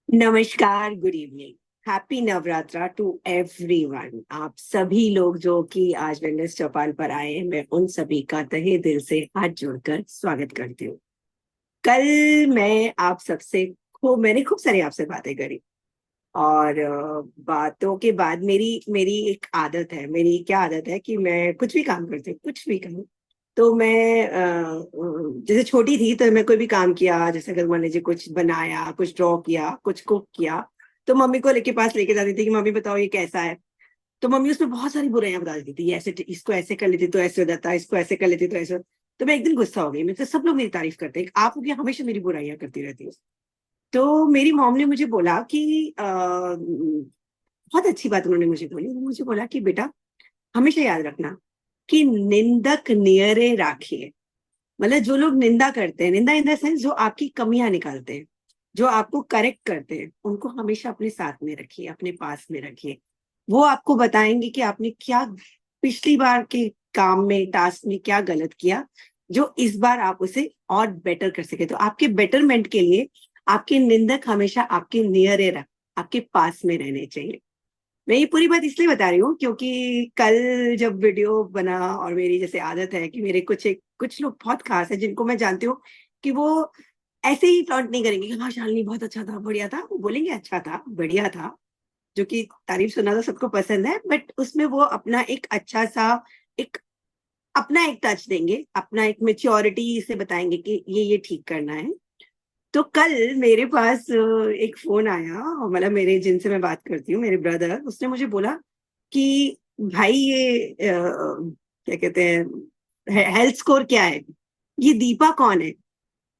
नमस्कार, good evening, happy Navratra to everyone. आप सभी लोग जो कि आज वेलनेस चौपाल पर आए हैं, मैं उन सभी का तहे दिल से हाथ जोड़कर स्वागत करती हूँ। कल मैं आप सबसे मैंने खूब सारी आपसे बातें करी और बातों के बाद मेरी मेरी एक आदत है। मेरी क्या आदत है कि मैं कुछ भी काम करती हूँ, कुछ भी करूँ तो मैं जैसे छोटी थी तो मैं कोई भी काम किया, जैसे अगर मान लीजिए कुछ बनाया, कुछ ड्रॉ किया, कुछ कुक किया, तो मम्मी को लेके पास लेके जाती थी कि मम्मी बताओ ये कैसा है। तो मम्मी उसमें बहुत सारी बुराइयां बता देती थी, ऐसे इसको ऐसे कर लेती तो ऐसे हो जाता, इसको ऐसे कर लेती तो ऐसे तो मैं एक दिन गुस्सा हो गई। मैं तो सब लोग मेरी तारीफ करते हैं, आप लोग हमेशा मेरी बुराइयां करती रहती हो। तो मेरी मॉम ने मुझे बोला कि बहुत अच्छी बात उन्होंने मुझे बोली। मुझे बोला कि बेटा, हमेशा याद रखना कि निंदक नियरे राखिए। मतलब जो लोग निंदा करते हैं, निंदा इन द सेंस जो आपकी कमियां निकालते हैं, जो आपको करेक्ट करते हैं, उनको हमेशा अपने साथ में रखिए, अपने पास में रखिए। वो आपको बताएंगे कि आपने क्या पिछली बार के काम में, टास्क में क्या गलत किया, जो इस बार आप उसे और बेटर कर सके। तो आपके बेटरमेंट के लिए आपके निंदक हमेशा आपके नियर, आपके पास में रहने चाहिए। मैं ये पूरी बात इसलिए बता रही हूँ क्योंकि कल जब वीडियो बना, और मेरी जैसे आदत है कि मेरे कुछ लोग बहुत खास है जिनको मैं जानती हूँ कि वो ऐसे ही फ्लॉन्ट नहीं करेंगे कि हाँ शालिनी बहुत अच्छा था, बढ़िया था। वो बोलेंगे अच्छा था, बढ़िया था, जो कि तारीफ सुनना तो सबको पसंद है, बट उसमें वो अपना एक अच्छा सा, एक अपना एक टच देंगे, अपना एक मेच्योरिटी से बताएंगे कि ये ठीक करना है। तो कल मेरे पास एक फोन आया, और मतलब मेरे जिनसे मैं बात करती हूँ, मेरे ब्रदर, उसने मुझे बोला कि भाई ये क्या कहते हैं, हेल्थ स्कोर क्या है, ये दीपा कौन है।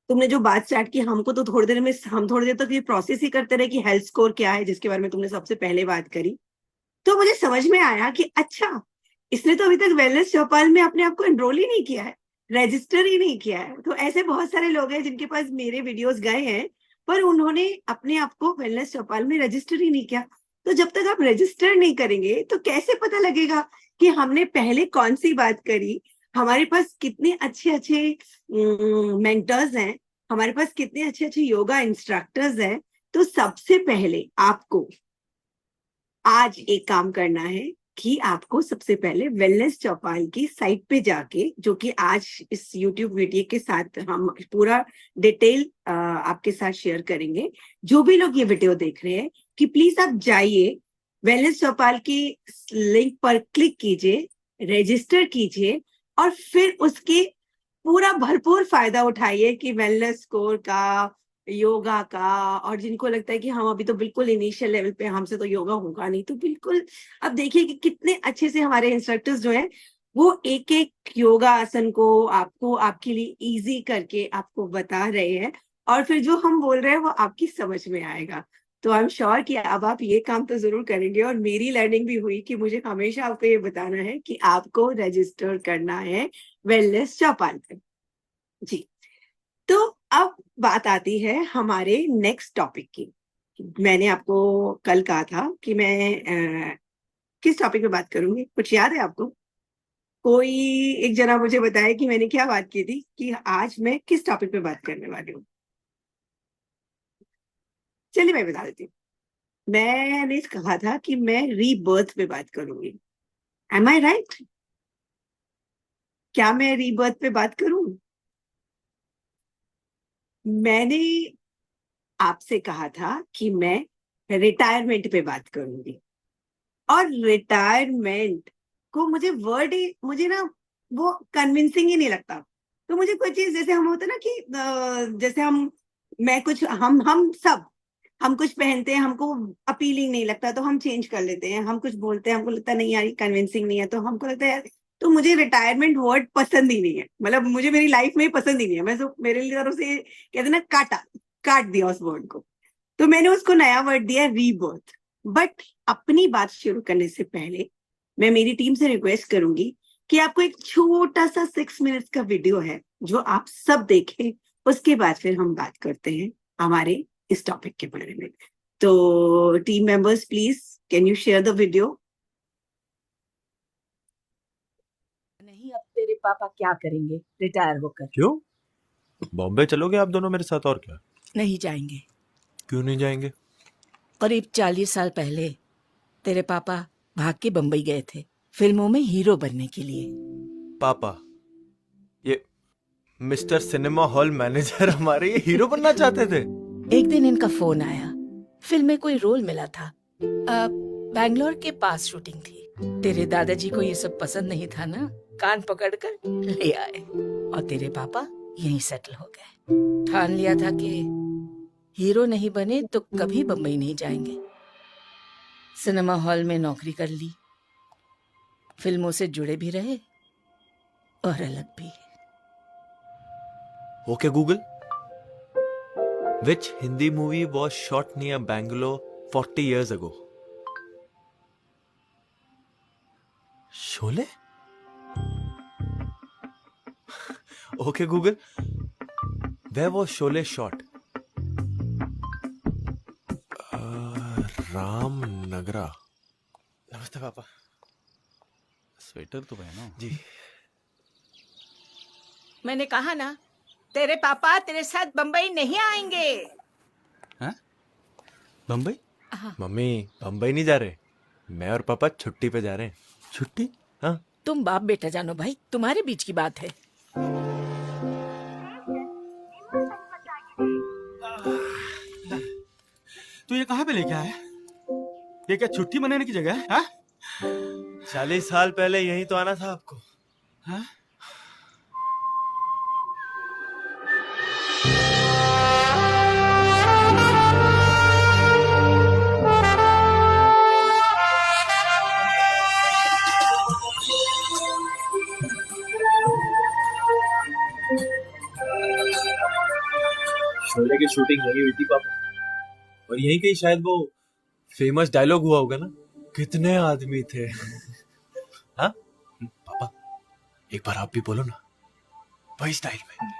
तुमने जो बात स्टार्ट की, हमको तो थोड़ी देर में, हम थोड़ी देर तक ये प्रोसेस ही करते रहे कि हेल्थ स्कोर क्या है, जिसके बारे में तुमने सबसे पहले बात करी। तो मुझे समझ में आया कि अच्छा, इसने तो अभी तक वेलनेस चौपाल में अपने आप को एनरोल ही नहीं किया है, रजिस्टर ही नहीं किया है। तो ऐसे बहुत सारे लोग हैं जिनके पास मेरे वीडियोस गए हैं, पर उन्होंने अपने आप को वेलनेस चौपाल में रजिस्टर ही नहीं किया। तो जब तक आप रजिस्टर नहीं करेंगे तो कैसे पता लगेगा कि हमने पहले कौन सी बात करी, हमारे पास कितने अच्छे अच्छे मेंटर्स हैं, हमारे पास कितने अच्छे अच्छे योगा इंस्ट्रक्टर्स हैं। तो सबसे पहले आपको आज एक काम करना है कि आपको सबसे पहले वेलनेस चौपाल की साइट पे जाके, जो कि आज इस यूट्यूब वीडियो के साथ हम पूरा डिटेल आपके साथ शेयर करेंगे। जो भी लोग ये वीडियो देख रहे हैं, कि प्लीज आप जाइए, वेलनेस चौपाल की लिंक पर क्लिक कीजिए, रजिस्टर कीजिए, और फिर उसके पूरा भरपूर फायदा उठाइए कि वेलनेस स्कोर का, योगा का। और जिनको लगता है कि हम अभी तो बिल्कुल इनिशियल लेवल पे, हमसे तो योगा होगा नहीं, तो बिल्कुल अब देखिए कि कितने अच्छे से हमारे इंस्ट्रक्टर्स जो हैं, वो एक एक योगा आसन को आपको, आपके लिए इजी करके आपको बता रहे हैं। और फिर जो हम बोल रहे हैं वो आपकी समझ में आएगा। तो आई एम श्योर कि अब आप ये काम तो जरूर करेंगे। और मेरी लर्निंग भी हुई कि मुझे हमेशा आपको ये बताना है कि आपको रजिस्टर करना है वेलनेस चौपाल पे। जी। तो अब बात आती है हमारे नेक्स्ट टॉपिक की। मैंने आपको कल कहा था कि मैं किस टॉपिक पे बात करूंगी, कुछ याद है आपको? कोई एक जना मुझे बताए कि मैंने क्या बात की थी, कि आज मैं किस टॉपिक पे बात करने वाली हूँ। चलिए मैं बता देती हूँ। मैंने कहा था कि मैं रीबर्थ पे बात करूंगी। एम आई राइट? क्या मैं रीबर्थ पे बात करूं? मैंने आपसे कहा था कि मैं रिटायरमेंट पे बात करूंगी। और रिटायरमेंट को मुझे वर्ड ही, मुझे ना वो कन्विंसिंग ही नहीं लगता। तो मुझे कोई चीज, जैसे हम होते ना कि जैसे हम, मैं कुछ, हम सब, हम कुछ पहनते हैं, हमको अपीलिंग नहीं लगता तो हम चेंज कर लेते हैं। हम कुछ बोलते हैं, हमको लगता है नहीं यार कन्विंसिंग नहीं है, तो हमको लगता है यार। तो मुझे रिटायरमेंट वर्ड पसंद ही नहीं है, मतलब मुझे मेरी लाइफ में पसंद ही नहीं है। मैं तो मेरे लिए तरफ से कहते हैं ना, काट दिया उस वर्ड को। तो मैंने उसको नया वर्ड दिया, रीबर्थ। बट अपनी बात शुरू करने से पहले मैं मेरी टीम से रिक्वेस्ट करूंगी कि आपको एक छोटा सा 6 मिनट्स का वीडियो है जो आप सब देखें। उसके बाद फिर हम बात करते हैं हमारे इस टॉपिक के बारे में। तो team members please, can you share the video? नहीं, अब तेरे पापा क्या करेंगे रिटायर होकर? क्यों? बॉम्बे चलोगे आप दोनों मेरे साथ, और क्या? नहीं जाएंगे। क्यों नहीं जाएंगे? करीब 40 साल पहले तेरे पापा भाग के बंबई गए थे फिल्मों में हीरो बनने के लिए। पापा, ये मिस्टर सिनेमा हॉल मैनेजर हमारे ये हीरो बनना चाहते थे। एक दिन इनका फोन आया, फिल्म में कोई रोल मिला था। बैंगलोर के पास शूटिंग थी। तेरे दादाजी को ये सब पसंद नहीं था ना, कान पकड़कर ले आए और तेरे पापा यहीं सेटल हो गए। ठान लिया था कि हीरो नहीं बने तो कभी बम्बई नहीं जाएंगे। सिनेमा हॉल में नौकरी कर ली, फिल्मों से जुड़े भी रहे और अलग भी। Okay Google, which Hindi movie was shot near Bangalore 40 years ago? Sholay? Okay Google, where was Sholay shot? Ramanagara. नमस्ते पापा। स्वेटर तो पहनो जी। मैंने कहा ना, तेरे पापा तेरे साथ बम्बई नहीं आएंगे। हैं? बम्बई? मम्मी बम्बई नहीं जा रहे, मैं और पापा छुट्टी पे जा रहे हैं। छुट्टी? हाँ। तुम बाप बेटा जानो भाई, तुम्हारे बीच की बात है। तू ये कहाँ पे लेके आया? ये क्या छुट्टी मनाने की जगह है? हाँ? 40 साल पहले यही तो आना था आपको। हाँ? शोले की शूटिंग यही हुई थी पापा, और यहीं कहीं शायद वो फेमस डायलॉग हुआ होगा ना, कितने आदमी थे। हाँ पापा, एक बार आप भी बोलो ना, वही स्टाइल में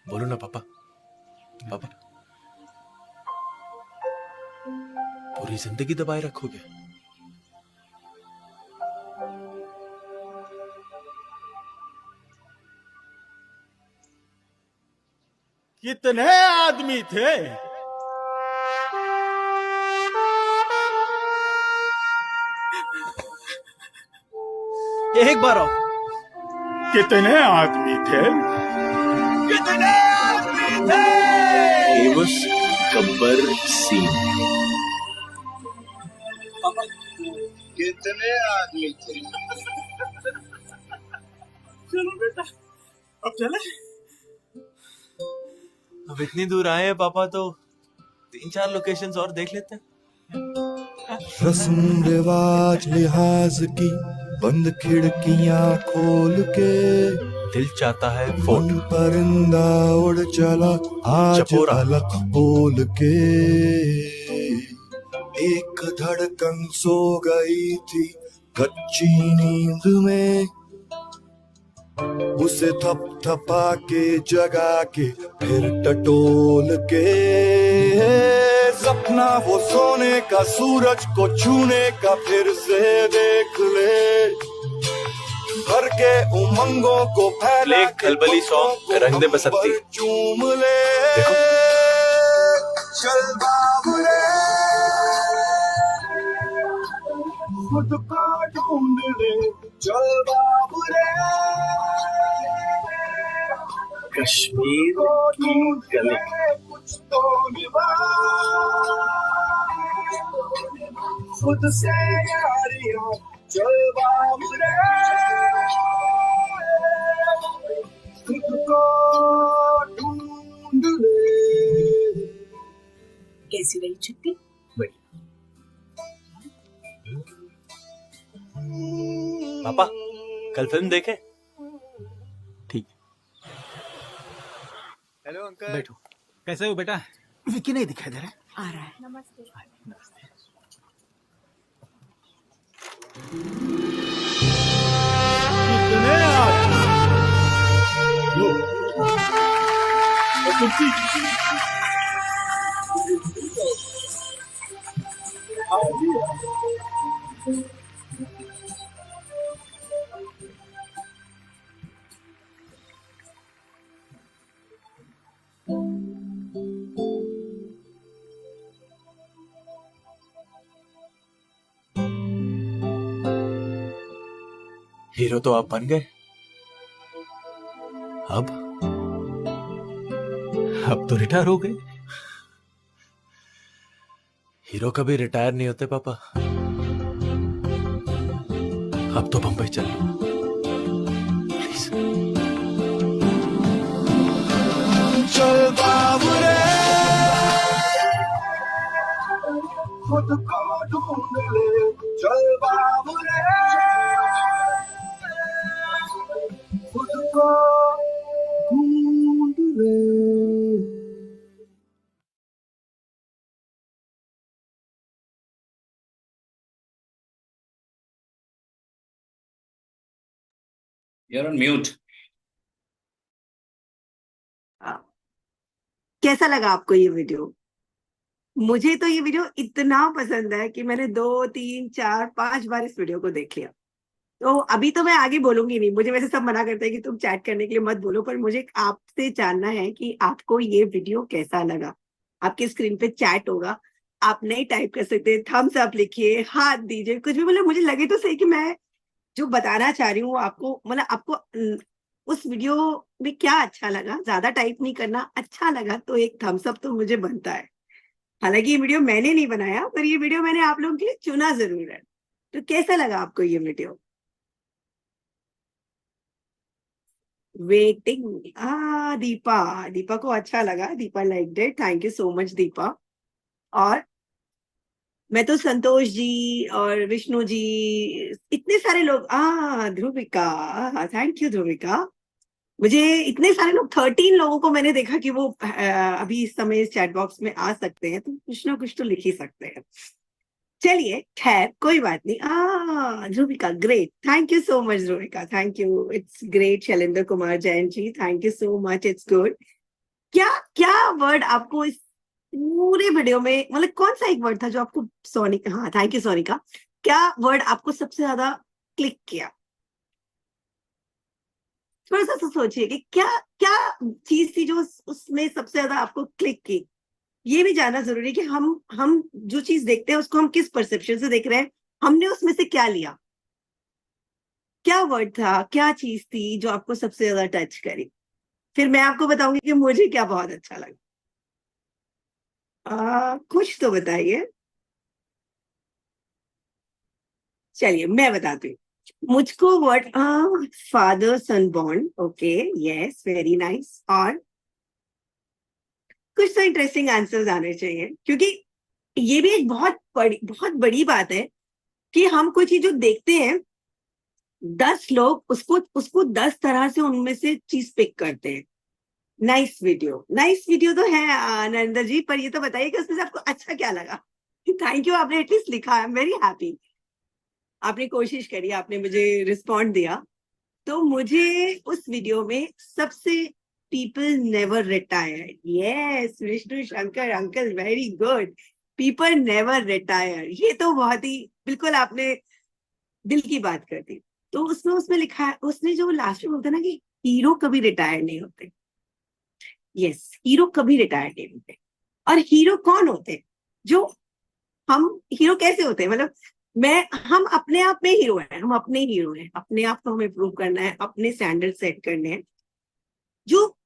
बोलो ना पापा। पापा पूरी जिंदगी दबाए रखोगे? कितने आदमी थे? एक बार और। कितने आदमी थे? कितने आदमी थे? Famous Gabbar scene. कितने आदमी थे? चलो बेटा, अब चले। अब इतनी दूर आए हैं पापा, तो 3-4 लोकेशंस और देख लेते हैं। रस्म रिवाज लिहाज की बंद खिड़कियां खोल के दिल चाहता है मन फोटो। परिंदा उड़ चला आज चपोरा। अलग बोल के। एक धड़कन सो गई थी कच्ची नींद में, उसे थपथपा के जगा के फिर टटोल के। सपना वो सोने का, सूरज को छूने का फिर से देख ले। भर के उमंगों को फैला ले खलबली सॉन्ग रंग दे बसंती। चूम ले। देखो। चल बाबुरे खुद का ढूंढ ले। चल बाबुरे कश्मीर की गली। कुछ तो निभा खुद से यारियां। चल बाबुरे खुद को ढूंढ ले। कैसी रही छुट्टी? पापा कल फिल्म देखें? ठीक। Hello uncle. बैठो। कैसे हो बेटा? विक्की नहीं दिखाई दे रहा है। आ रहा है। कितने आदमी? हीरो तो आप बन गए, अब तो रिटायर हो गए। हीरो कभी रिटायर नहीं होते पापा। अब तो बंबई चल लो प्लीज। चल बाबुरे खुद को ढूंढ ले, चल बाबुरे खुद को ढूंढ ले। You're on mute. कैसा लगा आपको ये वीडियो? मुझे तो ये वीडियो इतना पसंद है कि मैंने 2, 3, 4, 5 बार इस वीडियो को देख लिया। तो अभी तो मैं आगे बोलूंगी नहीं, मुझे वैसे सब मना करते हैं कि तुम चैट करने के लिए मत बोलो, पर मुझे आपसे जानना है कि आपको ये वीडियो कैसा लगा। आपकी स्क्रीन पे चैट होगा, आप नहीं टाइप कर सकते, थम्स अप लिखिए, हाथ दीजिए, कुछ भी, मतलब मुझे लगे तो सही कि मैं जो बताना चाह रही हूँ आपको, मतलब आपको उस वीडियो में क्या अच्छा लगा। ज्यादा टाइप नहीं करना, अच्छा लगा तो एक थम्स अप तो मुझे बनता है। हालांकि ये वीडियो मैंने नहीं बनाया, पर ये वीडियो मैंने आप लोगों के लिए चुना जरूर है। तो कैसा लगा आपको ये वीडियो? वेटिंग, दीपा, दीपा को अच्छा लगा, Deepa like it, thank you so much Deepa. और मैं तो संतोष जी और विष्णु जी, इतने सारे लोग, ध्रुविका, थैंक यू ध्रुविका। मुझे इतने सारे लोग, 13 लोगों को मैंने देखा कि वो अभी इस समय इस चैट बॉक्स में आ सकते हैं, तो कुछ ना कुछ तो लिख ही सकते हैं। चलिए खैर कोई बात नहीं। Dhruvika great, thank you so much Dhruvika, thank you, it's great. Shailendra Kumar Jain ji, thank you so much, it's good. क्या क्या वर्ड आपको इस पूरे वीडियो में, मतलब कौन सा एक वर्ड था जो आपको, सोनिका, हाँ थैंक यू सोनिका, क्या वर्ड आपको सबसे ज्यादा क्लिक किया? थोड़ा सा तो सोचिए कि क्या क्या चीज थी जो उसमें सबसे ज्यादा आपको क्लिक की। ये भी जानना जरूरी है कि हम जो चीज देखते हैं उसको हम किस परसेप्शन से देख रहे हैं, हमने उसमें से क्या लिया। क्या वर्ड था, क्या चीज थी जो आपको सबसे ज्यादा टच करी? फिर मैं आपको बताऊंगी कि मुझे क्या बहुत अच्छा लगा। कुछ तो बताइए। चलिए मैं बताती हूँ। मुझको word, father son bond, okay, yes, very nice. और कुछ तो इंटरेस्टिंग आंसर्स आने चाहिए, क्योंकि ये भी एक बहुत बड़ी बात है कि हम कोई चीज जो देखते हैं, 10 लोग उसको उसको 10 तरह से उनमें से चीज पिक करते हैं। नाइस वीडियो, नाइस वीडियो तो है नरेंद्र जी, पर ये तो बताइए कि उसमें से आपको अच्छा क्या लगा। थैंक यू, आपने एटलीस्ट लिखा, आई एम वेरी हैप्पी। आपने कोशिश करी, आपने मुझे रिस्पॉन्ड दिया। तो मुझे उस वीडियो में सबसे, people never retire, yes Vishnu Shankar uncle, very good, people never retire, ये तो बहुत ही बिल्कुल आपने दिल की बात कर दी। तो उसमें लिखा है, उसने जो लास्ट में बोलता है ना कि हीरो कभी रिटायर नहीं होते। यस, हीरो कभी रिटायर नहीं होते। और हीरो कौन होते हैं? जो हम हीरो कैसे होते हैं, मतलब हम अपने आप में हीरो हैं, हम अपने हीरो हैं, अपने आप को हमें प्रूव करना है, अपने स्टैंडर्ड सेट करने हैं। जो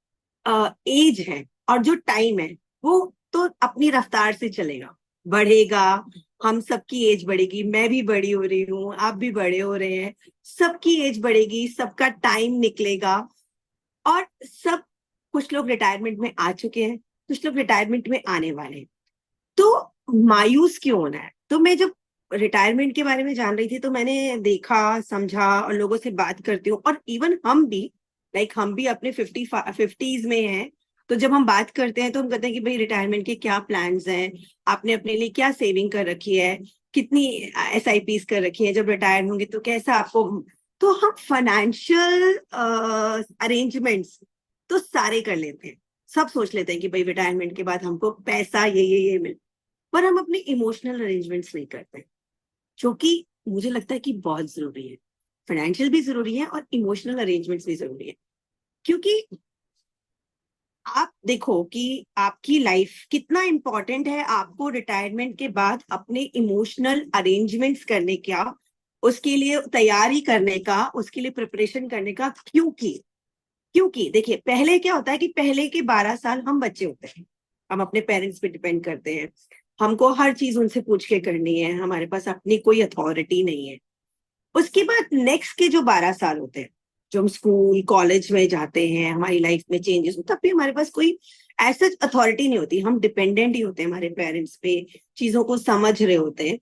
एज है और जो टाइम है वो तो अपनी रफ्तार से चलेगा, बढ़ेगा। हम सबकी एज बढ़ेगी, मैं भी बड़ी हो रही हूँ, आप भी बड़े हो रहे हैं, सबकी एज बढ़ेगी, सबका टाइम निकलेगा। और सब, कुछ लोग रिटायरमेंट में आ चुके हैं, कुछ लोग रिटायरमेंट में आने वाले हैं। तो मायूस क्यों होना है? तो मैं जब रिटायरमेंट के बारे में जान रही थी तो मैंने देखा, समझा, और लोगों से बात करती हूँ। और इवन हम भी, हम भी अपने 50s में हैं। तो जब हम बात करते हैं तो हम कहते हैं कि भाई रिटायरमेंट के क्या प्लान्स हैं, आपने अपने लिए क्या सेविंग कर रखी है, कितनी SIPs कर रखी है, जब रिटायर होंगे तो कैसा आपको। तो हम फाइनेंशियल अरेंजमेंट्स तो सारे कर लेते हैं, सब सोच लेते हैं कि भाई रिटायरमेंट के बाद हमको पैसा ये मिल, पर हम अपने इमोशनल अरेंजमेंट्स नहीं करते, जो कि मुझे लगता है कि बहुत जरूरी है। फाइनेंशियल भी जरूरी है और इमोशनल अरेंजमेंट्स भी जरूरी है। क्योंकि आप देखो कि आपकी लाइफ कितना इंपॉर्टेंट है, आपको रिटायरमेंट के बाद अपने इमोशनल अरेंजमेंट्स करने का उसके लिए तैयारी करने का, उसके लिए प्रिपरेशन करने का। क्योंकि देखिए, पहले क्या होता है कि पहले के 12 साल हम बच्चे होते हैं, हम अपने पेरेंट्स पे डिपेंड करते हैं, हमको हर चीज उनसे पूछ के करनी है, हमारे पास अपनी कोई अथॉरिटी नहीं है। उसके बाद नेक्स्ट के जो 12 साल होते हैं, जो हम स्कूल कॉलेज में जाते हैं, हमारी लाइफ में चेंजेस हो, तब भी हमारे पास कोई ऐसा अथॉरिटी नहीं होती, हम डिपेंडेंट ही होते हैं हमारे पेरेंट्स पे, चीजों को समझ रहे होते हैं।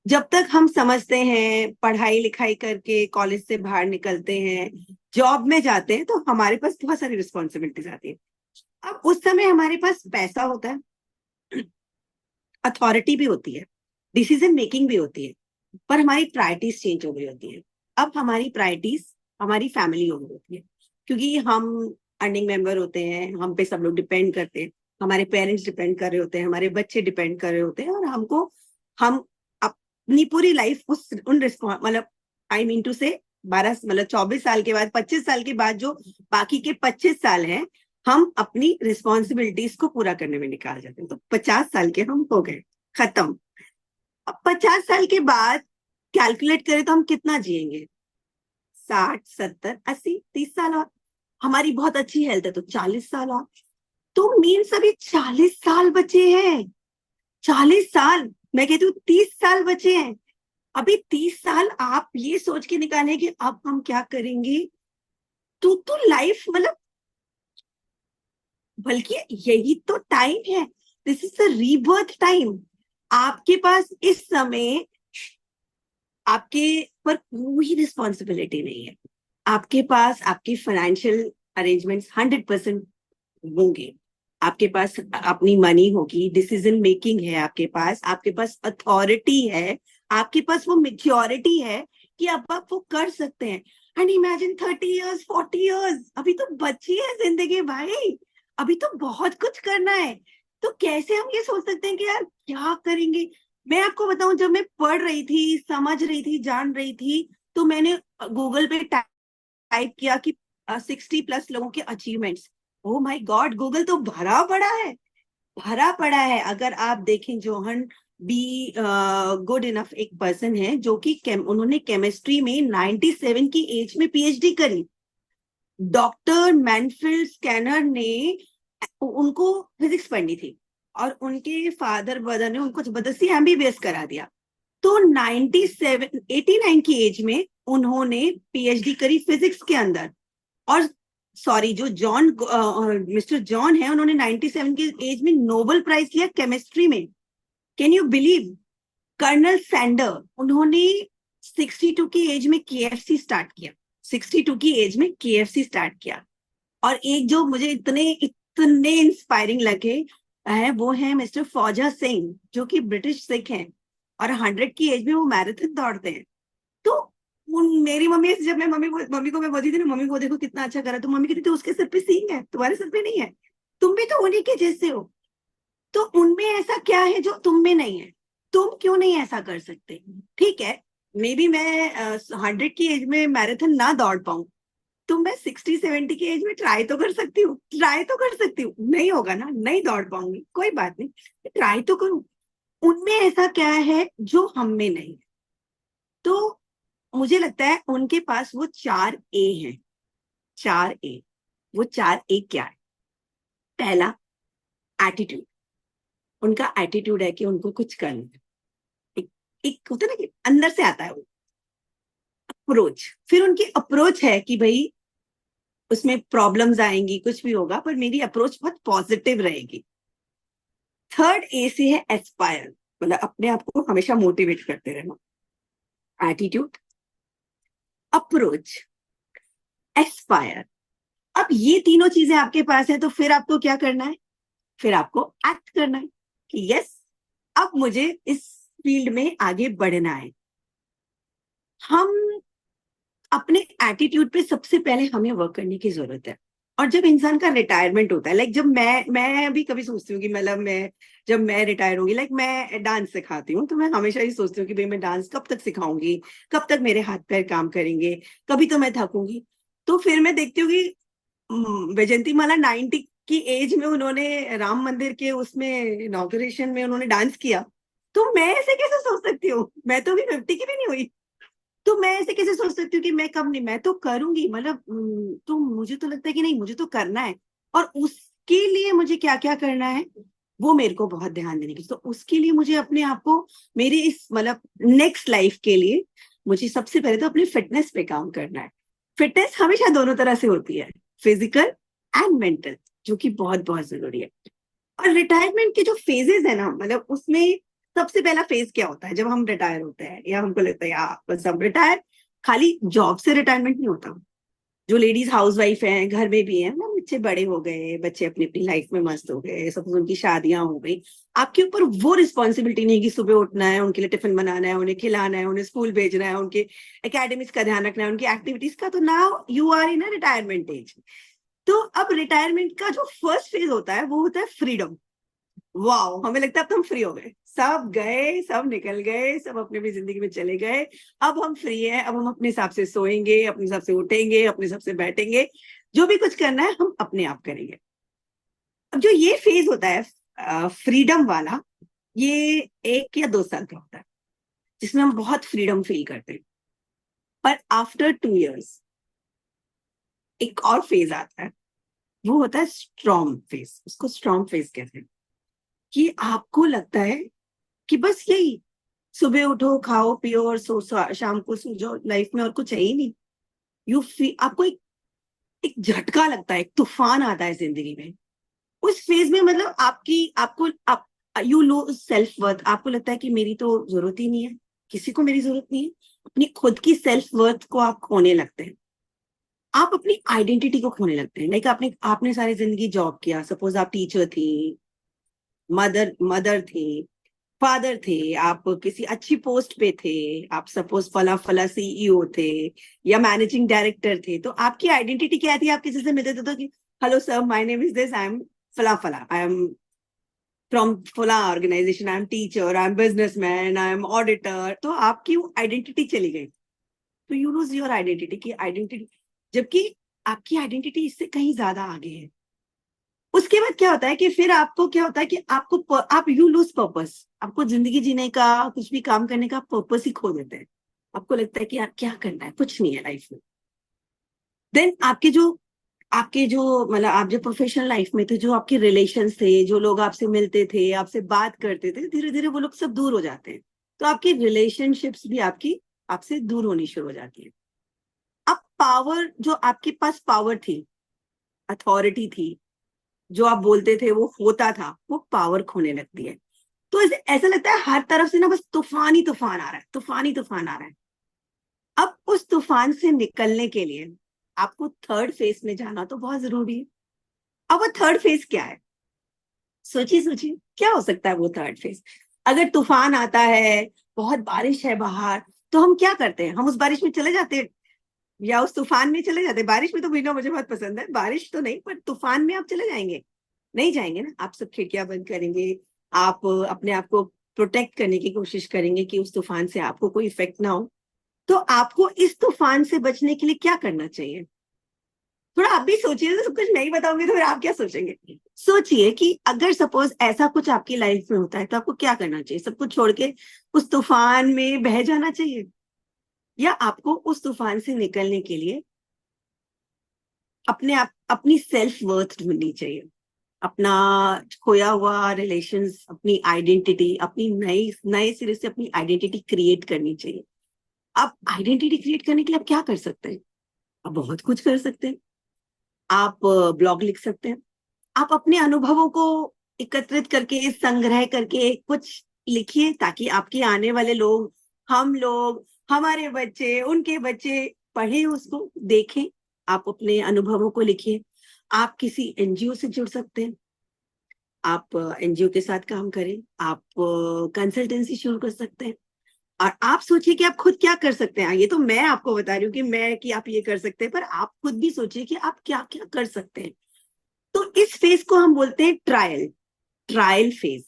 जब तक हम समझते हैं, पढ़ाई लिखाई करके कॉलेज से बाहर निकलते हैं, जॉब में जाते हैं, तो हमारे पास बहुत सारी रिस्पॉन्सिबिलिटीज आती है। अब उस समय हमारे पास पैसा होता है, अथॉरिटी भी होती है, डिसीजन मेकिंग भी होती है, पर हमारी प्रायोरिटीज चेंज हो गई होती है। अब हमारी प्रायोरिटीज हमारी फैमिली हो गई होती है, क्योंकि हम अर्निंग मेंबर होते हैं, हम पे सब लोग डिपेंड करते हैं, हमारे पेरेंट्स डिपेंड कर रहे होते हैं, हमारे बच्चे डिपेंड कर रहे होते हैं, और हम अपनी पूरी लाइफ मतलब आई मीन टू से 24 साल के बाद, 25 साल के बाद, जो बाकी के 25 साल हैं, हम अपनी रिस्पॉन्सिबिलिटीज को पूरा करने में निकाल जाते हैं। तो 50 साल के हम हो गए, खत्म। अब 50 साल के बाद कैलकुलेट करें तो हम कितना जिएंगे? 60, 70, 80, 30 साल और। हमारी बहुत अच्छी हेल्थ है तो 40 साल और। तो मीन्स अभी 40 साल बचे हैं। 40 साल, मैं कहती हूँ 30 साल बचे हैं। अभी 30 साल आप ये सोच के निकालें कि अब हम क्या करेंगे। तो लाइफ मतलब, बल्कि यही तो टाइम है, this is the rebirth time. आपके पास इस समय आपके पर कोई रिस्पॉन्सिबिलिटी नहीं है। आपके पास आपके फाइनेंशियल अरेंजमेंट्स 100% होंगे, आपके पास अपनी मनी होगी, डिसीजन मेकिंग है आपके पास अथॉरिटी है, आपके पास वो मेच्योरिटी है कि अब आप वो कर सकते हैं। एंड इमेजिन 30 इयर्स, 40 इयर्स, अभी तो बची है जिंदगी भाई, अभी तो बहुत कुछ करना है। तो कैसे हम ये सोच सकते हैं कि यार क्या करेंगे। मैं आपको बताऊं, जब मैं पढ़ रही थी, समझ रही थी, जान रही थी, तो मैंने गूगल पे टाइप किया कि 60+ लोगों के achievements. Oh my God, Google तो भरा पड़ा है, भरा पड़ा है। अगर आप देखें, जोहन बी गुड इनफ एक पर्सन है जो कि उन्होंने केमिस्ट्री में 97 की एज में पीएचडी करी। डॉक्टर मैनफील्ड स्कैनर ने, उनको फिजिक्स पढ़नी थी और उनके फादर ब्रदर ने उनको जबरदस्ती एमबीबीएस करा दिया। तो 89 की एज में उन्होंने पीएचडी करी फिजिक्स के अंदर। और सॉरी, जो मिस्टर जॉन है, उन्होंने 97 की एज में नोबेल प्राइज लिया केमिस्ट्री में। Can you believe? Colonel Sander, उन्होंने 62 की एज में केएफसी स्टार्ट किया। 62 की एज में केएफसी स्टार्ट किया। और एक जो मुझे इतने इंस्पायरिंग लगे है, वो है मिस्टर फौजा सिंह, जो कि ब्रिटिश सिख हैं, और 100 की एज में वो मैराथन दौड़ते हैं। तो मेरी मम्मी, जब मैं मम्मी को मैं बोलती थी ना, मम्मी को देखो कितना अच्छा करा, तो मम्मी कहती थी उसके सिर पे सींग है, तुम्हारे सिर पे नहीं है, तुम भी तो उन्हीं के जैसे हो। तो उनमें ऐसा क्या है जो तुम में नहीं है? तुम क्यों नहीं ऐसा कर सकते? ठीक है, मे बी मैं 100 की एज में मैराथन ना दौड़ पाऊं, तो मैं 60-70 की एज में ट्राई तो कर सकती हूँ, नहीं होगा ना, नहीं दौड़ पाऊंगी, कोई बात नहीं, ट्राई तो करूं। उनमें ऐसा क्या है जो हम में नहीं है? तो मुझे लगता है उनके पास वो 4 A हैं। 4 A, वो 4 A क्या है? पहला, एटीट्यूड। उनका एटीट्यूड है कि उनको कुछ करना है। एक होता है ना कि अंदर से आता है वो अप्रोच। फिर उनकी अप्रोच है कि भाई उसमें प्रॉब्लम्स आएंगी, कुछ भी होगा, पर मेरी अप्रोच बहुत पॉजिटिव रहेगी। 3rd A से है एस्पायर, मतलब अपने आप को हमेशा मोटिवेट करते रहना। Attitude, approach, Aspire. अब ये तीनों चीजें आपके पास है, तो फिर आपको क्या करना है? फिर आपको एक्ट करना है कि यस, अब मुझे इस फील्ड में आगे बढ़ना है। हम अपने एटीट्यूड पे सबसे पहले हमें वर्क करने की जरूरत है। और जब इंसान का रिटायरमेंट होता है, लाइक जब मैं भी कभी सोचती हूँ कि मतलब जब मैं रिटायर होंगी, लाइक मैं डांस सिखाती हूँ, तो मैं हमेशा ही सोचती हूँ कि भाई मैं डांस कब तक सिखाऊंगी, कब तक मेरे हाथ पैर काम करेंगे, कभी तो मैं थकूंगी। तो फिर मैं देखती हूँ कि वैजयंती माला 90 की एज में उन्होंने राम मंदिर के उसमें इनॉग्रेशन में उन्होंने डांस किया। तो मैं ऐसे कैसे सोच सकती हूँ? मैं तो अभी 50 की भी नहीं हुई। तो मैं ऐसे कैसे सोच सकती हूँ कि मैं कब नहीं, मैं तो करूंगी, मतलब तो मुझे तो लगता है कि नहीं, मुझे तो करना है। और उसके लिए मुझे क्या क्या करना है वो मेरे को बहुत ध्यान देने की, तो उसके लिए मुझे अपने आप को, मेरी इस मतलब नेक्स्ट लाइफ के लिए मुझे सबसे पहले तो अपनी फिटनेस पे काम करना है। फिटनेस हमेशा दोनों तरह से होती है, फिजिकल एंड मेंटल, जो कि बहुत बहुत जरूरी है। और रिटायरमेंट के जो फेजेस है ना, मतलब उसमें सबसे पहला फेज क्या होता है जब हम रिटायर होते हैं, या हमको लगता है यार बस हम रिटायर, खाली जॉब से रिटायरमेंट नहीं होता। जो लेडीज हाउस वाइफ हैं, घर में भी हैं ना, बच्चे बड़े हो गए, बच्चे अपनी अपनी लाइफ में मस्त हो गए, सपोज उनकी शादियां हो गई, आपके ऊपर वो रिस्पॉन्सिबिलिटी नहीं कि सुबह उठना है, उनके लिए टिफिन बनाना है, उन्हें खिलाना है, उन्हें स्कूल भेजना है, उनके एकेडमिक्स का ध्यान रखना है, उनकी एक्टिविटीज का। तो now you are in a retirement age. तो अब रिटायरमेंट का जो फर्स्ट फेज होता है वो होता है फ्रीडम। वाओ, हमें लगता है अब तो हम फ्री हो गए, सब गए, सब निकल गए, सब अपनी अपनी जिंदगी में चले गए, अब हम फ्री हैं, अब हम अपने हिसाब से सोएंगे, अपने हिसाब से उठेंगे, अपने हिसाब से बैठेंगे, जो भी कुछ करना है हम अपने आप करेंगे। अब जो ये फेज होता है फ्रीडम वाला, ये 1 या 2 साल का होता है, जिसमें हम बहुत फ्रीडम फील करते हैं। पर आफ्टर 2 इयर्स एक और फेज आता है, वो होता है स्ट्रॉन्ग फेज। उसको स्ट्रॉन्ग फेज कहते हैं, कि आपको लगता है कि बस यही, सुबह उठो, खाओ पियो और शाम को सो जाओ, लाइफ में और कुछ है ही नहीं। यू फील, आपको एक झटका लगता है, एक तूफान आता है जिंदगी में। उस फेज में मतलब आप यू लो सेल्फ वर्थ। आपको लगता है कि मेरी तो जरूरत ही नहीं है, किसी को मेरी जरूरत नहीं है। अपनी खुद की सेल्फ वर्थ को आप खोने लगते हैं, आप अपनी आइडेंटिटी को खोने लगते हैं। लाइक आपने आपने सारी जिंदगी जॉब किया, सपोज आप टीचर थी, मदर थी, फादर थे, आप किसी अच्छी पोस्ट पे थे, आप सपोज फला फला सीईओ थे या मैनेजिंग डायरेक्टर थे, तो आपकी आइडेंटिटी क्या थी? आप किसी से मिलते थे तो कि hello sir, my name is this, I am फला फला, आई एम फ्रॉम फला organisation, I am teacher, I am businessman, I am auditor. तो आपकी आइडेंटिटी चली गई, तो यू लूज योर आइडेंटिटी की आइडेंटिटी, जबकि आपकी आइडेंटिटी इससे कहीं ज्यादा आगे है। उसके बाद क्या होता है कि फिर आपको क्या होता है कि आप यू लूज पर्पस। आपको जिंदगी जीने का, कुछ भी काम करने का पर्पस ही खो देते हैं। आपको लगता है कि यार क्या करना है, कुछ नहीं है लाइफ में। देन आपके जो मतलब आप जो प्रोफेशनल लाइफ में थे, जो आपके रिलेशंस थे, जो लोग आपसे मिलते थे, आपसे बात करते थे, धीरे धीरे वो लोग सब दूर हो जाते हैं। तो आपकी रिलेशनशिप्स भी आपकी आपसे दूर होनी शुरू हो जाती है। अब पावर, जो आपके पास पावर थी, अथॉरिटी थी, जो आप बोलते थे वो होता था, वो पावर खोने लगती है। तो ऐसा लगता है हर तरफ से ना बस तूफान ही तूफान आ रहा है, तूफान ही तूफान आ रहा है। अब उस तूफान से निकलने के लिए आपको थर्ड फेज में जाना तो बहुत जरूरी है। अब वो थर्ड फेज क्या है? सोचिए सोचिए, क्या हो सकता है वो थर्ड फेज? अगर तूफान आता है, बहुत बारिश है बाहर, तो हम क्या करते हैं? हम उस बारिश में चले जाते हैं या उस तूफान में चले जाते हैं? बारिश में तो भीगना मुझे बहुत पसंद है, बारिश तो नहीं, पर तूफान में आप चले जाएंगे? नहीं जाएंगे ना। आप सब खिड़कियां बंद करेंगे, आप अपने आप को प्रोटेक्ट करने की कोशिश करेंगे कि उस तूफान से आपको कोई इफेक्ट ना हो। तो आपको इस तूफान से बचने के लिए क्या करना चाहिए? थोड़ा आप भी सोचिए, तो सब कुछ नहीं बताऊंगी तो फिर आप क्या सोचेंगे? सोचिए कि अगर सपोज ऐसा कुछ आपकी लाइफ में होता है तो आपको क्या करना चाहिए? सब कुछ छोड़ के उस तूफान में बह जाना चाहिए, या आपको उस तूफान से निकलने के लिए अपने आप अपनी सेल्फ वर्थ ढूंढनी चाहिए, अपना खोया हुआ रिलेशंस, अपनी आइडेंटिटी, अपनी नई नए सिरे से अपनी आइडेंटिटी क्रिएट करनी चाहिए। आप आइडेंटिटी क्रिएट करने के लिए आप क्या कर सकते हैं? आप बहुत कुछ कर सकते हैं। आप ब्लॉग लिख सकते हैं, आप अपने अनुभवों को एकत्रित करके, संग्रह करके कुछ लिखिए, ताकि आपके आने वाले लोग, हम लोग, हमारे बच्चे, उनके बच्चे पढ़े, उसको देखें। आप अपने अनुभवों को लिखिए। आप किसी एनजीओ से जुड़ सकते हैं, आप एनजीओ के साथ काम करें, आप कंसल्टेंसी शुरू कर सकते हैं। और आप सोचिए कि आप खुद क्या कर सकते हैं। ये तो मैं आपको बता रही हूँ कि आप ये कर सकते हैं, पर आप खुद भी सोचिए कि आप क्या क्या कर सकते हैं। तो इस फेज को हम बोलते हैं trial phase,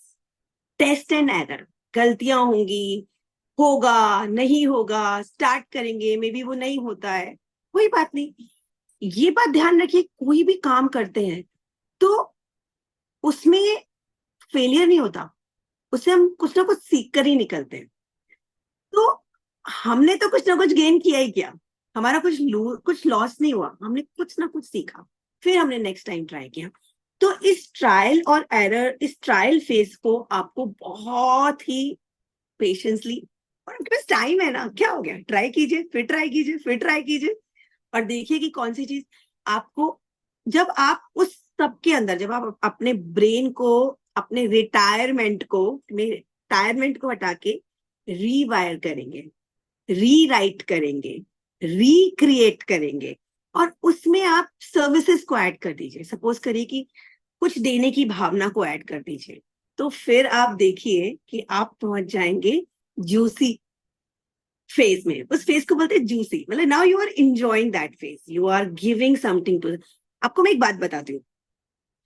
test and error. गलतियां होंगी, होगा नहीं होगा, स्टार्ट करेंगे, मे बी वो नहीं होता है, कोई बात नहीं। ये बात ध्यान रखिए, कोई भी काम करते हैं तो उसमें फेलियर नहीं होता, उससे हम कुछ ना कुछ सीख कर ही निकलते हैं। तो हमने तो कुछ ना कुछ गेन किया ही किया, हमारा कुछ लॉस नहीं हुआ, हमने कुछ ना कुछ सीखा, फिर हमने नेक्स्ट टाइम ट्राई किया। तो इस ट्रायल और एरर, इस ट्रायल फेज को आपको बहुत ही पेशेंसली, और आपके पास टाइम है ना, क्या हो गया, ट्राई कीजिए, फिर ट्राई कीजिए, फिर ट्राई कीजिए, और देखिए कि कौन सी चीज आपको, जब आप उस सब के अंदर, जब आप अपने ब्रेन को, अपने रिटायरमेंट को हटा के रीवायर करेंगे, रीराइट करेंगे, रिक्रिएट करेंगे, और उसमें आप सर्विसेज को ऐड कर दीजिए, सपोज करिए कि कुछ देने की भावना को ऐड कर दीजिए, तो फिर आप देखिए कि आप पहुंच जाएंगे जूसी फेज में। उस फेज को बोलते हैं जूसी, मतलब now you are enjoying that phase, you are giving something to. आपको मैं एक बात बताती हूँ,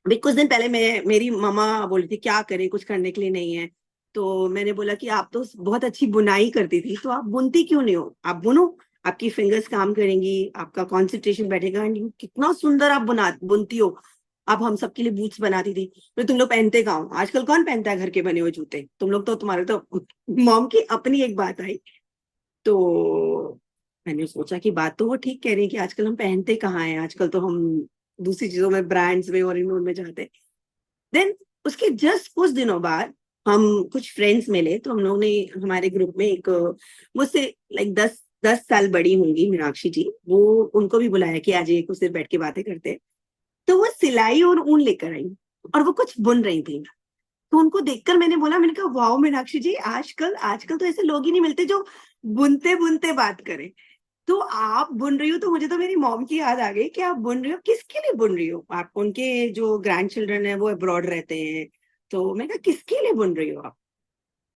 अभी कुछ दिन पहले मेरी मामा बोली थी क्या करें, कुछ करने के लिए नहीं है, तो मैंने बोला कि आप तो बहुत अच्छी बुनाई करती थी, तो आप बुनती क्यों नहीं हो, आप बुनो, आपकी फिंगर्स काम करेंगी, आपका कॉन्सेंट्रेशन बैठेगा, एंड कितना सुंदर आप बुनती हो। आप हम सबके लिए बूट्स बनाती थी, तो तुम लोग पहनते कहाँ हो, आजकल कौन पहनता है घर के बने हुए जूते, तुम लोग तो, तुम्हारे तो मॉम की अपनी एक बात आई। तो मैंने सोचा कि बात तो वो ठीक कह रही है कि आजकल हम पहनते कहाँ हैं, आजकल तो हम दूसरी चीजों में, ब्रांड्स में और इन में जाते हैं। देन उसके जस्ट कुछ दिनों बाद हम कुछ फ्रेंड्स मिले, तो हम लोगों ने हमारे ग्रुप में एक, मुझसे लाइक 10 साल बड़ी होंगी मीनाक्षी जी, वो, उनको भी बुलाया कि आज एक सिर्फ बैठ के बातें करते हैं। तो वो सिलाई और ऊन लेकर आई, और वो कुछ बुन रही थी, तो उनको देखकर मैंने बोला, मैंने कहा वाओ मीनाक्षी जी, आजकल आजकल तो ऐसे लोग ही नहीं मिलते जो बुनते बुनते बात करें। तो आप बुन रही हो, तो मुझे तो मेरी मॉम की याद आ गई कि आप बुन रही हो, किसके लिए बुन रही हो आप, उनके जो ग्रैंड चिल्ड्रन है वो अब्रॉड रहते हैं, तो मैं कहा किसके लिए बुन रही हो आप।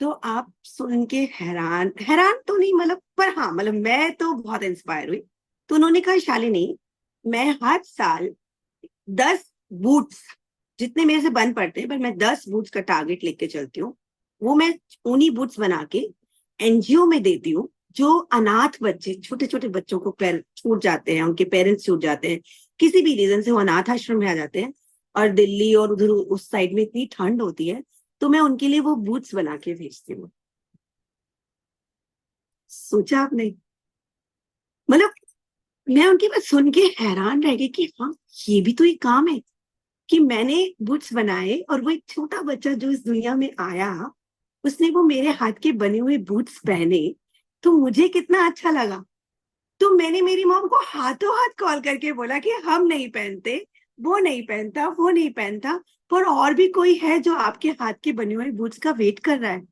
तो आप सुन के हैरान, हैरान तो नहीं मतलब, पर हाँ मतलब मैं तो बहुत इंस्पायर हुई। तो उन्होंने कहा शालिनी, मैं हर साल 10 बूट्स, जितने मेरे से बन पड़ते हैं, पर मैं 10 बूट्स का टारगेट लेके चलती हूँ, वो मैं उन्हीं बूट्स बना के एनजीओ में देती हूँ, जो अनाथ बच्चे, छोटे छोटे बच्चों को पैर छूट जाते हैं, उनके पेरेंट्स छूट जाते हैं, किसी भी रीजन से वो अनाथ आश्रम में आ जाते हैं, और दिल्ली और उधर उस साइड में इतनी ठंड होती है, तो मैं उनके लिए वो बूट्स बना के भेजती हूँ। सोचा आपने, मतलब मैं उनकी बात सुन के हैरान रह गई कि हाँ, ये भी तो एक काम है, कि मैंने बुट्स बनाए, और वो एक छोटा बच्चा जो इस दुनिया में आया, उसने वो मेरे हाथ के बने हुए बूट्स पहने, तो मुझे कितना अच्छा लगा। तो मैंने मेरी मॉम को हाथों हाथ कॉल करके बोला कि हम नहीं पहनते, वो नहीं पहनता, वो नहीं पहनता, पर और भी कोई है जो आपके हाथ के बने हुए बूट्स का वेट कर रहा है,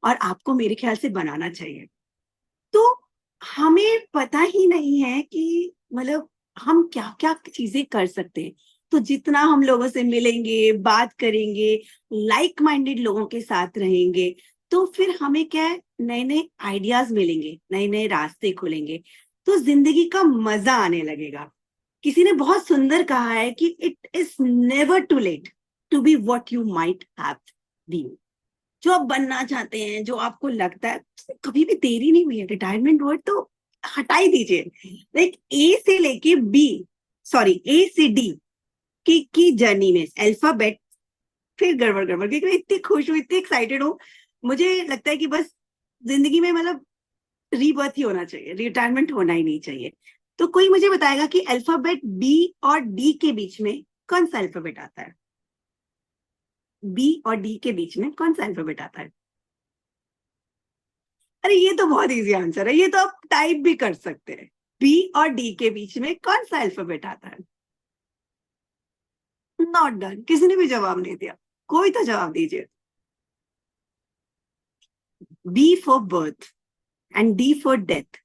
और आपको मेरे ख्याल से बनाना चाहिए। तो हमें पता ही नहीं है कि मतलब हम क्या क्या चीजें कर सकते हैं। तो जितना हम लोगों से मिलेंगे, बात करेंगे, लाइक माइंडेड लोगों के साथ रहेंगे, तो फिर हमें क्या है, नए नए आइडियाज मिलेंगे, नए नए रास्ते खुलेंगे, तो जिंदगी का मजा आने लगेगा। किसी ने बहुत सुंदर कहा है कि it is never too late to be what you might have been. जो आप बनना चाहते हैं, जो आपको लगता है, कभी भी देरी नहीं हुई है। रिटायरमेंट वर्ड तो हटा ही दीजिए, लाइक ए से लेके बी, सॉरी ए से डी की जर्नी में अल्फाबेट, फिर गड़बड़ गड़बड़, क्योंकि मैं इतनी खुश हूँ, इतनी एक्साइटेड हूँ, मुझे लगता है कि बस जिंदगी में मतलब रीबर्थ ही होना चाहिए, रिटायरमेंट होना ही नहीं चाहिए। तो कोई मुझे बताएगा कि अल्फाबेट बी और डी के बीच में कौन सा अल्फाबेट आता है, बी और डी के बीच में कौन सा अल्फाबेट आता है। अरे ये तो बहुत इजी आंसर है, ये तो आप टाइप भी कर सकते हैं। बी और डी के बीच में कौन सा अल्फाबेट आता है। नॉट डन, किसी ने भी जवाब नहीं दिया, कोई तो जवाब दीजिए। B for birth and D for death.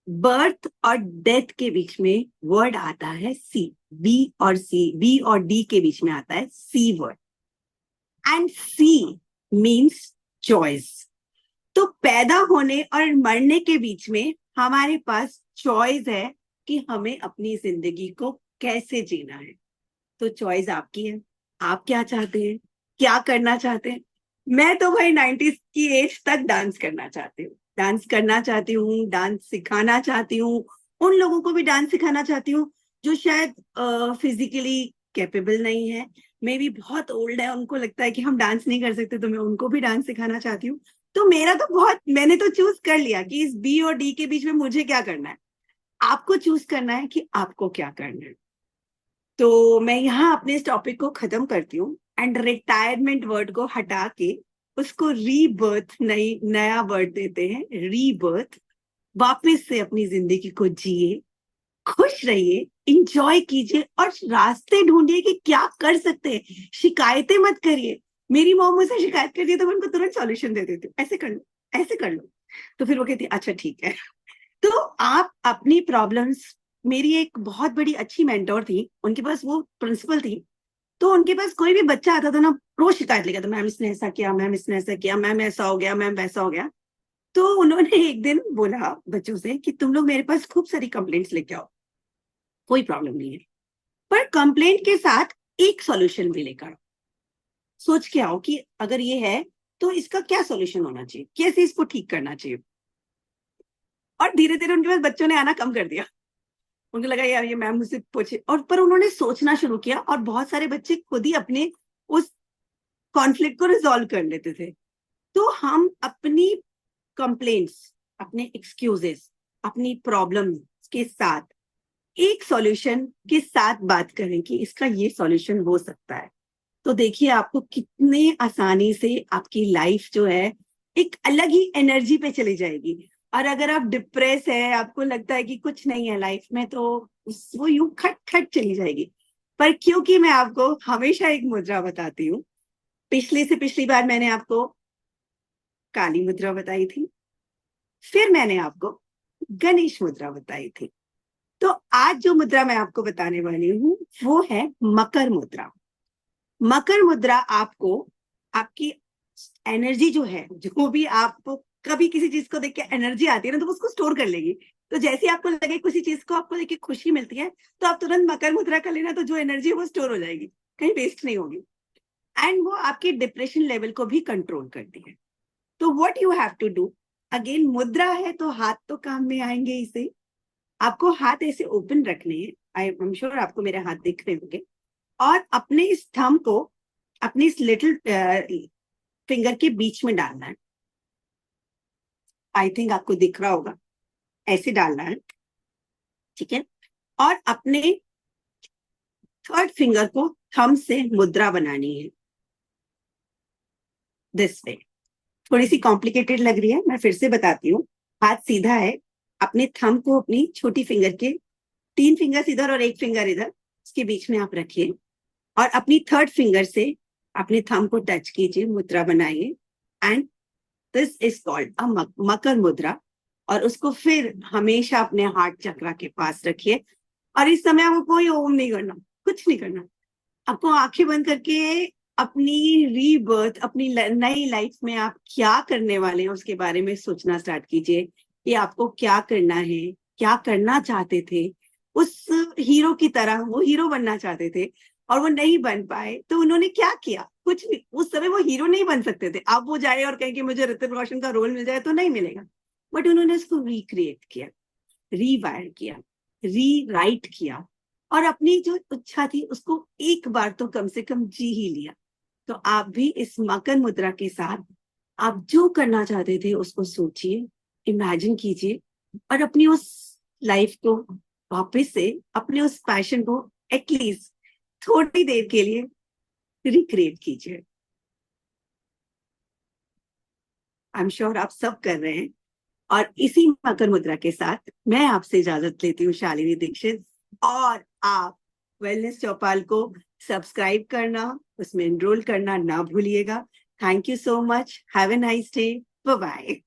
Birth और डेथ के बीच में वर्ड आता है सी। बी और डी के बीच में आता है C word, and C means choice. तो पैदा होने और मरने के बीच में हमारे पास चॉइस है कि हमें अपनी जिंदगी को कैसे जीना है। तो चॉइस आपकी है, आप क्या चाहते हैं, क्या करना चाहते हैं। मैं तो भाई 90s की एज तक डांस करना चाहती हूँ, डांस करना चाहती हूँ, डांस सिखाना चाहती हूँ, उन लोगों को भी डांस सिखाना चाहती हूँ जो शायद फिजिकली कैपेबल नहीं है, मे भी बहुत ओल्ड है, उनको लगता है कि हम डांस नहीं कर सकते, तो मैं उनको भी डांस सिखाना चाहती हूँ। तो मेरा तो मैंने तो चूज कर लिया कि इस बी और डी के बीच में मुझे क्या करना है। आपको चूज करना है कि आपको क्या करना है। तो मैं यहाँ अपने इस टॉपिक को खत्म करती हूँ एंड रिटायरमेंट वर्ड को हटा के उसको रीबर्थ, नया वर्ड देते हैं, रीबर्थ। वापस से अपनी जिंदगी को जिए, खुश रहिए, इंजॉय कीजिए और रास्ते ढूंढिए कि क्या कर सकते हैं। शिकायतें मत करिए। मेरी मॉम मुझसे शिकायत करती है तो मैं उनको तुरंत सॉल्यूशन दे देती हूँ, ऐसे कर लो, ऐसे कर लो। तो फिर वो कहती है अच्छा ठीक है। तो आप अपनी प्रॉब्लम्स, मेरी एक बहुत बड़ी अच्छी मेंटोर थी, उनके पास वो प्रिंसिपल थी, तो उनके पास कोई भी बच्चा आता था ना, रोज शिकायत लेकर, मैम इसने ऐसा किया, मैम इसने ऐसा किया, मैम ऐसा हो गया, मैम वैसा हो गया। तो उन्होंने एक दिन बोला बच्चों से कि तुम लोग मेरे पास खूब सारी कंप्लेंट्स लेके आओ, कोई प्रॉब्लम नहीं है, पर कंप्लेंट के साथ एक सॉल्यूशन भी लेकर आओ। सोच के आओ कि अगर ये है तो इसका क्या सॉल्यूशन होना चाहिए, कैसे इसको ठीक करना चाहिए। और धीरे धीरे उनके पास बच्चों ने आना कम कर दिया। उनको लगा यार ये मैम मुझसे पूछे, और पर उन्होंने सोचना शुरू किया और बहुत सारे बच्चे खुद ही अपने उस कॉन्फ्लिक्ट को रिजॉल्व कर लेते थे। तो हम अपनी कंप्लेंट्स, अपने एक्सक्यूजेस, अपनी प्रॉब्लम के साथ एक सॉल्यूशन के साथ बात करें कि इसका ये सॉल्यूशन हो सकता है। तो देखिए आपको कितने आसानी से आपकी लाइफ जो है एक अलग ही एनर्जी पे चली जाएगी। और अगर आप डिप्रेस है, आपको लगता है कि कुछ नहीं है लाइफ में, तो वो यूं खट खट चली जाएगी। पर क्योंकि मैं आपको हमेशा एक मुद्रा बताती हूँ, पिछले से पिछली बार मैंने आपको काली मुद्रा बताई थी, फिर मैंने आपको गणेश मुद्रा बताई थी। तो आज जो मुद्रा मैं आपको बताने वाली हूँ वो है मकर मुद्रा। मकर मुद्रा आपको आपकी एनर्जी जो है, जो भी आपको कभी किसी चीज को देख के एनर्जी आती है ना, तो उसको स्टोर कर लेगी। तो जैसे आपको लगे किसी चीज को आपको देख के खुशी मिलती है, तो आप तुरंत मकर मुद्रा कर लेना, तो जो एनर्जी है वो स्टोर हो जाएगी, कहीं वेस्ट नहीं होगी। एंड वो आपके डिप्रेशन लेवल को भी कंट्रोल करती है। तो what you have to do, again मुद्रा है तो हाथ तो काम में आएंगे। इसे आपको हाथ ऐसे ओपन रखने हैं, आई एम श्योर आपको मेरे हाथ दिख रहे होंगे, और अपने इस थंब को अपनी इस लिटिल फिंगर के बीच में डालना है। आई थिंक आपको दिख रहा होगा, ऐसे डालना है, ठीक है। और अपने थर्ड फिंगर को थंब से मुद्रा बनानी है, दिस वे। थोड़ी सी कॉम्प्लिकेटेड लग रही है, मैं फिर से बताती हूँ। हाथ सीधा है, अपने थंब को अपनी छोटी फिंगर के 3 फिंगर इधर और 1 फिंगर इधर, इसके बीच में आप रखिए और अपनी थर्ड फिंगर से अपने थंब को टच कीजिए, मुद्रा बनाइए, and this is called a मकर मुद्रा। और उसको फिर हमेशा अपने हार्ट चक्रा के पास रखिए। और इस समय आपको कोई ओम नहीं करना, कुछ नहीं करना। आपको आंखें बंद करके अपनी रीबर्थ, अपनी नई लाइफ में आप क्या करने वाले हैं उसके बारे में सोचना स्टार्ट कीजिए कि आपको क्या करना है, क्या करना चाहते थे। उस हीरो की तरह वो हीरो बनना चाहते थे और वो नहीं बन पाए, तो उन्होंने क्या किया, कुछ भी। उस समय वो हीरो नहीं बन सकते थे। अब वो जाए और कहे कि मुझे ऋतिक रोशन का रोल मिल जाए, तो नहीं मिलेगा। बट उन्होंने इसको रिक्रिएट किया, रीवायर किया, रीराइट किया, और अपनी जो इच्छा थी उसको एक बार तो कम से कम जी ही लिया। तो आप भी इस मकर मुद्रा के साथ आप जो करना चाहते थे उसको सोचिए, इमेजिन कीजिए, और अपनी उस लाइफ को वापस से, अपने उस पैशन को एटलीस्ट थोड़ी देर के लिए रिक्रिएट कीजिए। आई एम श्योर आप सब कर रहे हैं। और इसी मकर मुद्रा के साथ मैं आपसे इजाजत लेती हूँ, शालिनी दीक्षित। और आप वेलनेस चौपाल को सब्सक्राइब करना, उसमें एनरोल करना ना भूलिएगा। Thank you so much, have a nice day, bye bye.